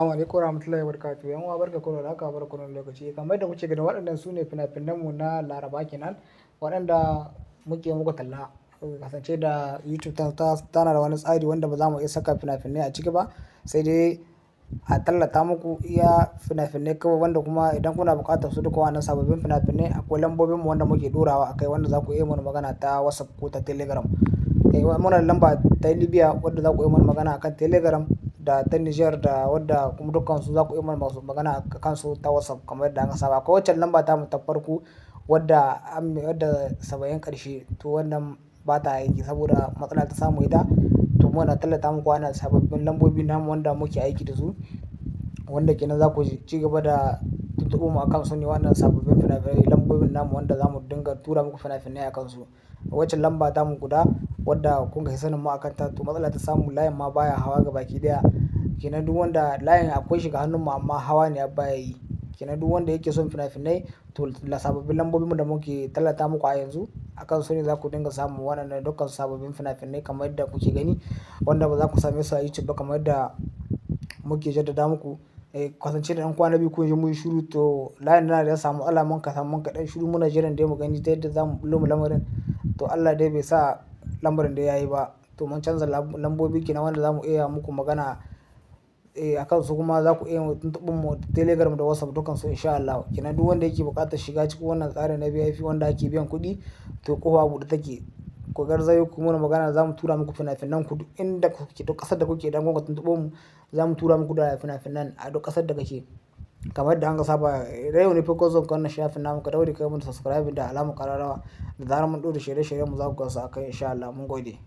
Assalamu alaikum warahmatullahi wabarakatuh. Yan uwa barkanku da haka barkanku da lokaci. Kamar yadda kuke gani waɗannan su ne fina-finanmu na Laraba kenan waɗanda muke muku talla. Kasance da YouTube tana da wani tsari wanda ba za mu iya saka fina-finai a ciki ba, sai dai a tallata muku iya fina-finai kawai wanda kuma idan kuna buƙatar su duka wannan sababbin fina-finai akwai lambobinmu wanda muke ɗorawa akai wanda za ku iya mana magana ta WhatsApp ko ta Telegram. Muna da lamba ta Libya wadda za ku iya mana magana akan Telegram da ta Niger da wadda kuma dukkansu za ku iya mana magana a kansu ta WhatsApp kamar yadda aka saba. Akwai waccan lamba ta mu ta farko wadda 70 ƙarshe to wannan ba ta aiki saboda matsala ta samu ita. To muna tallata muku wannan sababbin lambobi namu wanda muke aiki da su, wanda kenan za ku ci gaba da tuntuɓo mu akan su ne wannan sababbin fina-finai lambobin namu wanda za mu dinga tura muku fina-finai a kansu. Waccan lamba ta mu guda wadda kun ga sanin mu akan ta to matsala ta samu layin ma baya hawa ga baki daya. Kenan duk wanda layin akwai shiga hannun mu amma hawa ne baya yi. Kenan duk wanda yake son fina-finai to sababbin lambobin mu da muke tallata muku a yanzu akan su ne za ku dinga samun waɗannan dukkan sababbin fina-finai kamar yadda kuke gani, wanda ba za ku same su a YouTube ba kamar yadda muke jaddada muku. Kasance da ɗan kwana biyu kun ji mun shiru to layin na da ya samu matsala mun kaɗan shiru muna jiran dai mu gani ta yadda za mu bullo mu lamarin. To Allah dai bai sa lamarin da ya yi ba. To mun canza lambobi kenan wanda za mu iya muku magana a kansu, kuma za ku iya tuntuɓin mu Telegram da WhatsApp dukansu insha Allah. Kenan duk wanda yake buƙatar shiga cikin wannan tsarin na VIP wanda ake biyan kuɗi to ƙofa buɗe take. Ku garzayo ku mana magana za mu tura muku fina-finan ku duk inda kuke, duk ƙasar da kuke idan kuka tuntuɓo mu za mu tura muku da fina-finan a duk ƙasar da kake. Kamar yadda an saba yau ne farko zuwan wannan shafin namu, ka daure kai mana subscribe da alamar ƙararrawa da zarar mun ɗora shirye-shiryen mu za ku gansu akai insha Allah. Mun gode.